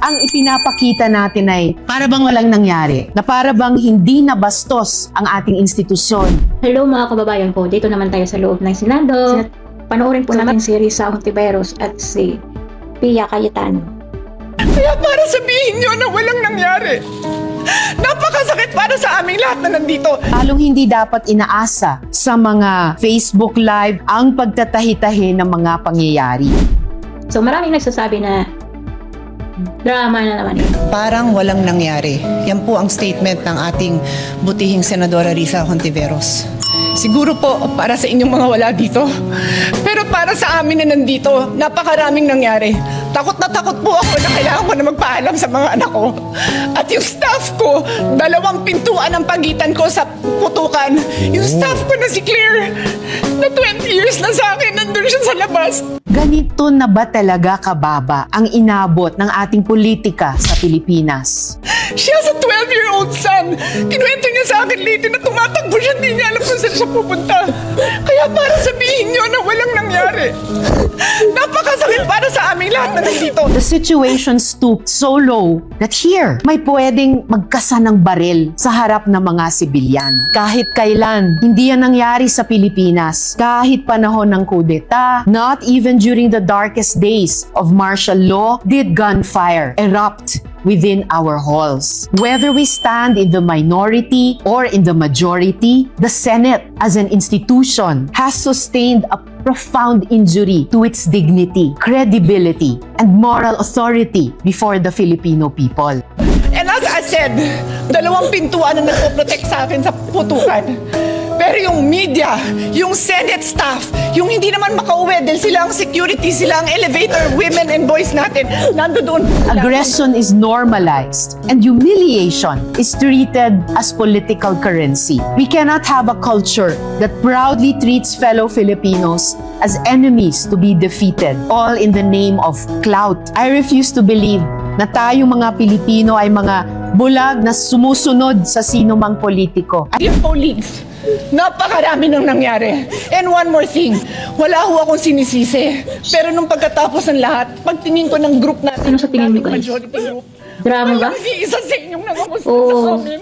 ang ipinapakita natin ay para bang walang nangyari, na para bang hindi nabastos ang ating institusyon. Hello mga kababayan ko, dito naman tayo sa loob ng Senado. Panoorin po natin si Risa Hontiveros at si Pia Cayetano. Kaya para sabihin nyo na walang nangyari, napakasakit para sa aming lahat na nandito. Lalong hindi dapat inaasa sa mga Facebook Live ang pagtatahi-tahi ng mga pangyayari. So maraming nagsasabi na drama na naman ito. Parang walang nangyari. Yan po ang statement ng ating butihing Senadora Risa Hontiveros. Siguro po para sa inyong mga wala dito. Pero para sa amin na nandito, napakaraming nangyari. Takot na takot po ako na kailangan ko na magpaalam sa mga anak ko. At yung staff ko, 2 pintuan ang pagitan ko sa putukan. Yung staff ko na si Claire, na 20 years na sa akin, nandun siya sa labas. Ganito na ba talaga kababa ang inabot ng ating politika sa Pilipinas? She has a 12-year-old son. Kinuwento niya sa akin lately na tumatakbo siya, hindi niya alam kung saan siya pupunta. Kaya para sabihin niyo na walang nangyari. Napakasakit para sa aming lahat na nandito. The situation stooped so low that here, may pwedeng magkasa ng baril sa harap ng mga sibilyan. Kahit kailan, hindi yan nangyari sa Pilipinas. Kahit panahon ng kudeta, not even during the darkest days of martial law, did gunfire erupt within our halls. Whether we stand in the minority or in the majority, the Senate as an institution has sustained a profound injury to its dignity, credibility, and moral authority before the Filipino people. And as I said, 2 pintuan na nagpo-protect sa akin sa putukan. Pero yung media, yung Senate staff, yung hindi naman makauwi dahil sila ang security, sila ang elevator women and boys natin, nando doon. Aggression is normalized and humiliation is treated as political currency. We cannot have a culture that proudly treats fellow Filipinos as enemies to be defeated, all in the name of clout. I refuse to believe na tayong mga Pilipino ay mga bulag na sumusunod sa sino mang politiko. Dear colleagues, napakarami nang nangyari. And one more thing, wala ho akong sinisisi. Pero nung pagkatapos ng lahat, pagtingin ko ng group natin, Ano sa tingin niyo, guys? majority group, Drama ba? isa sa inyong nangamusta Oo. sa amin.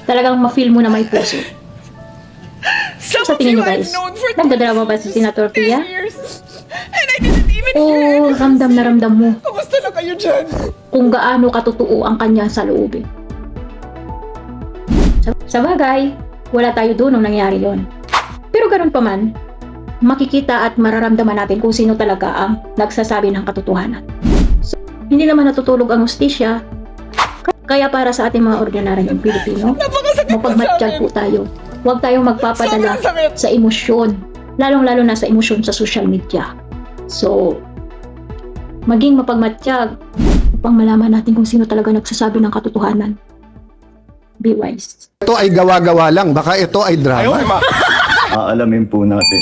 Talagang ma-feel mo na may puso. Some Sa of tingin you niyo I've guys, known for nagdadrama ba si Senator 10 Pia? years. And I didn't even hear Oo, it. ramdam na ramdam mo Kamusta na kayo dyan? kung gaano katotoo ang kanya sa loobin. Sa bagay, wala tayo doon nung nangyari yon. Pero ganun pa man, makikita at mararamdaman natin kung sino talaga ang nagsasabi ng katotohanan. So, hindi naman natutulog ang hustisya, kaya para sa ating mga ordinaryong Pilipino, Napakasakit na sa mapagmatsyag akin. po tayo. Huwag tayong magpapadala Sobrang sakit. sa emosyon, lalong-lalo na sa emosyon sa social media. So, maging mapagmatsyag upang malaman natin kung sino talaga nagsasabi ng katotohanan. Be wise. Ito ay gawa-gawa lang, baka ito ay drama. Aalamin po natin